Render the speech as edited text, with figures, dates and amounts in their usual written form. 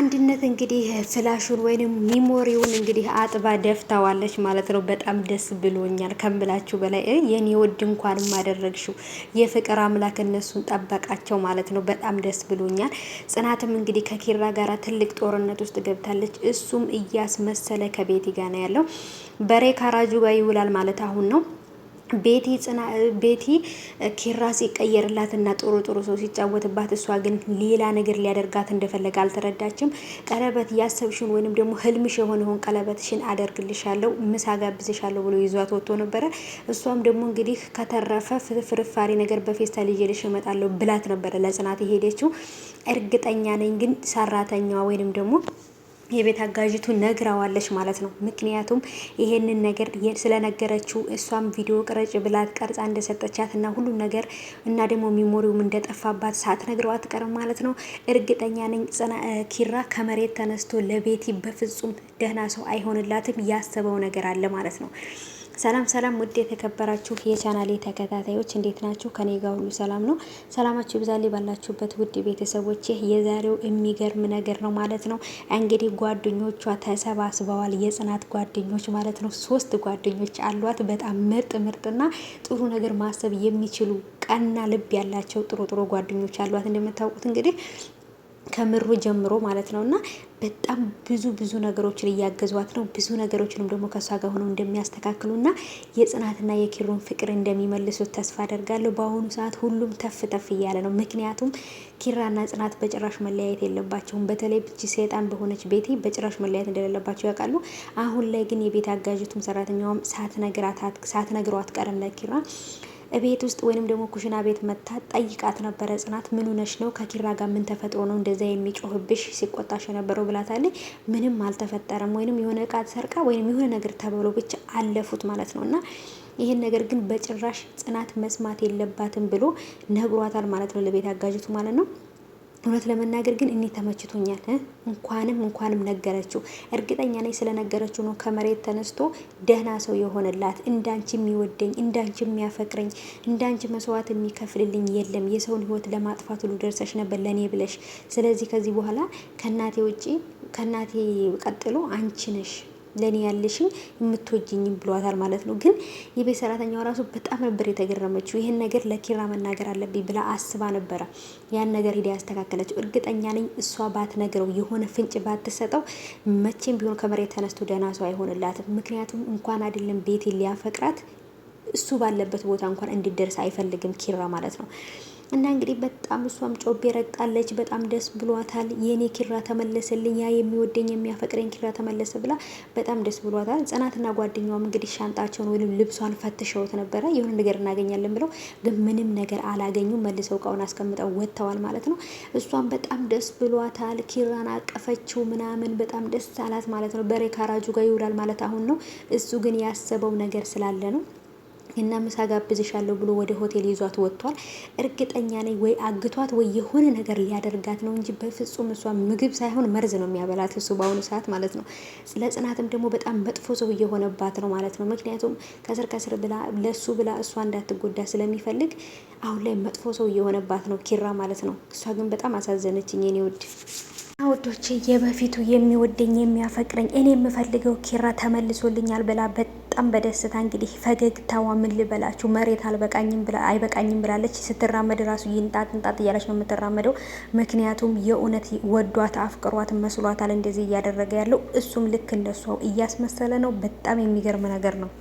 አንድነት እንግዲህ ፍላሹን ወይንም ሚሞሪውን እንግዲህ አጥባ ደፍታዋለች ማለት ነው። በጣም ደስ ብሎኛል ከምላችሁ በላይ የኔ ውድ እንኳንም አደረግሽው። የፍቅር አምላክ እነሱን ጠበቃቸው ማለት ነው። በጣም ደስ ብሎኛል። ጽናትም እንግዲህ ከኪራ ጋር ትልቅ ጦርነት ውስጥ ገብታለች። እሱም እያስመሰለ ከቤቲ ጋር ነው ያለው። በሬ ካራጁ ጋር ይውላል ማለት አሁን ነው። ቤቲ ኪራ ሲቀየርላትና ጥሩ ሰው ሲጫወትባት እሷ ግን ሌላ ነገር ሊያደርጋት እንደፈለገ አልተረዳችም። ቀለበት ያሰብሽን ወይንም ደግሞ ህልምሽ የሆነውን ቀለበትሽን አደርግልሻለሁ፣ ምሳ ጋብዝሻለሁ ብሎ ይዟት ወጥቶ ነበረ። እሷም ደግሞ እንግዲህ ከተረፈ ፍርፋሪ ነገር በፌስታል ይዤልሽ እመጣለሁ ብላት ነበረ ለጽናት የሄደችው። እርግጠኛ ነኝ ግን ሰራተኛዋ ወይንም ደግሞ የቤት አጋዥቱ ነግራዋለች ማለት ነው። ምክንያቱም ይሄንን ነገር ስለነገረችው እሷም ቪዲዮ ቅረጭ ብላት ቀርጻ እንደሰጠቻት እና ሁሉም ነገር እና ደግሞ ሚሞሪውም እንደጠፋባት ሳትነግረው አትቀርም ማለት ነው። እርግጠኛ ነኝ ኪራ ከመሬት ተነስቶ ለቤቲ በፍጹም ደህና ሰው አይሆንላትም። ያሰበው ነገር አለ ማለት ነው። ሰላም ውድ የተከበራችሁ የቻናሌ ተከታታዮች እንዴት ናችሁ? ከኔ ጋር ሁሉ ሰላም ነው። ሰላማችሁ ይብዛልኝ ባላችሁበት ውድ ቤተሰቦች። የዛሬው የሚገርም ነገር ነው ማለት ነው። እንግዲህ ጓደኞቿ ተሰባስበዋል። የጽናት ጓደኞች ማለት ነው። 3 ጓደኞች አሏት። በጣም ምርጥና ጥሩ ነገር ማሰብ የሚችሉ ቀና ልብ ያላቸው ጥሩ ጓደኞች አሏት። እንደምታውቁት እንግዲህ ከምሩ ጀምሮ ማለት ነው። እና በጣም ብዙ ነገሮችን እያገዟት ነው። ብዙ ነገሮችንም ደግሞ ከሷ ጋር ሆነው እንደሚያስተካክሉና የጽናትና የኪሩን ፍቅር እንደሚመልሱት ተስፋ አደርጋለሁ። በአሁኑ ሰዓት ሁሉም ተፍ እያለ ነው። ምክንያቱም ኪራና ጽናት በጭራሽ መለያየት የለባቸውም። በተለይ ብቻ ሰይጣን በሆነች ቤቲ በጭራሽ መለያየት እንደሌለባቸው ያውቃሉ። አሁን ላይ ግን የቤት አጋዥቱም ሰራተኛውም ሳትነግረው አትቀርም ለኪራ ቤት ውስጥ ወይንም ደግሞ ኩሽና ቤት መታ ጠይቃት ነበረ። ጽናት ምን ሆነሽ ነው? ከኪራ ጋር ምን ተፈጥሮ ነው እንደዛ የሚጮህብሽ ሲቆጣሽ የነበረው ብላታለች። ምንም አልተፈጠረም፣ ወይንም የሆነ እቃ ሰርቃ ወይንም የሆነ ነገር ተብሎ ብቻ አለፉት ማለት ነው። እና ይህን ነገር ግን በጭራሽ ጽናት መስማት የለባትም ብሎ ነግሯታል ማለት ነው፣ ለቤት አጋዥቱ ማለት ነው። እውነት ለመናገር ግን እኔ ተመችቶኛል። እንኳንም ነገረችው። እርግጠኛ ነኝ ስለነገረችው ነው ከመሬት ተነስቶ ደህና ሰው የሆነላት። እንዳንቺ የሚወደኝ፣ እንዳንቺ የሚያፈቅረኝ፣ እንዳንቺ መስዋዕት የሚከፍልልኝ የለም። የሰውን ሕይወት ለማጥፋት ሁሉ ደርሰሽ ነበር ለኔ ብለሽ። ስለዚህ ከዚህ በኋላ ከእናቴ ቀጥሎ አንቺ ነሽ ለኔ ያለሽኝ የምትወጂኝም ብሏታል ማለት ነው። ግን የቤት ሰራተኛዋ ራሱ በጣም ነበር የተገረመችው። ይሄን ነገር ለኪራ መናገር አለብኝ ብላ አስባ ነበረ ያን ነገር ሄዳ ያስተካከለችው። እርግጠኛ ነኝ እሷ ባትነግረው የሆነ ፍንጭ ባትሰጠው መቼም ቢሆን ከመሬት ተነስቶ ደህና ሰው አይሆንላትም። ምክንያቱም እንኳን አይደለም ቤት ሊያፈቅራት እሱ ባለበት ቦታ እንኳን እንዲደርስ አይፈልግም ኪራ ማለት ነው። እና እንግዲህ በጣም እሷም ጮቤ ረግጣለች። በጣም ደስ ብሏታል። የኔ ኪራ ተመለሰልኝ፣ ያ የሚወደኝ የሚያፈቅረኝ ኪራ ተመለሰ ብላ በጣም ደስ ብሏታል። ጽናትና ጓደኛዋም እንግዲህ ሻንጣቸውን ወይም ልብሷን ፈትሸውት ነበረ የሆነ ነገር እናገኛለን ብለው፣ ግን ምንም ነገር አላገኙም። መልሰው እቃውን አስቀምጠው ወጥተዋል ማለት ነው። እሷም በጣም ደስ ብሏታል። ኪራን አቀፈችው ምናምን በጣም ደስ አላት ማለት ነው። በሬ ካራጁ ጋር ይውላል ማለት አሁን ነው። እሱ ግን ያሰበው ነገር ስላለ ነው። እና ምሳ ጋብዝሻለሁ ብሎ ወደ ሆቴል ይዟት ወጥቷል። እርግጠኛ ነኝ ወይ አግቷት ወይ የሆነ ነገር ሊያደርጋት ነው እንጂ በፍጹም እሷ ምግብ ሳይሆን መርዝ ነው የሚያበላት እሱ በአሁኑ ሰዓት ማለት ነው። ስለ ጽናትም ደግሞ በጣም መጥፎ ሰው እየሆነባት ነው ማለት ነው። ምክንያቱም ከስር ብላ ለሱ ብላ እሷ እንዳትጎዳ ስለሚፈልግ አሁን ላይ መጥፎ ሰው እየሆነባት ነው ኪራ ማለት ነው። እሷ ግን በጣም አሳዘነችኝ የኔ ውድ ውዶቼ። የበፊቱ የሚወደኝ የሚያፈቅረኝ እኔ የምፈልገው ኪራ ተመልሶልኛል ብላ በጣም በደስታ እንግዲህ ፈገግታዋ ምን ልበላችሁ መሬት አይበቃኝም ብላለች። ስትራመድ ራሱ ይንጣጥ እያለች ነው የምትራመደው። ምክንያቱም የእውነት ወዷት አፍቅሯት መስሏታል እንደዚህ እያደረገ ያለው። እሱም ልክ እንደሷው እያስመሰለ ነው። በጣም የሚገርም ነገር ነው።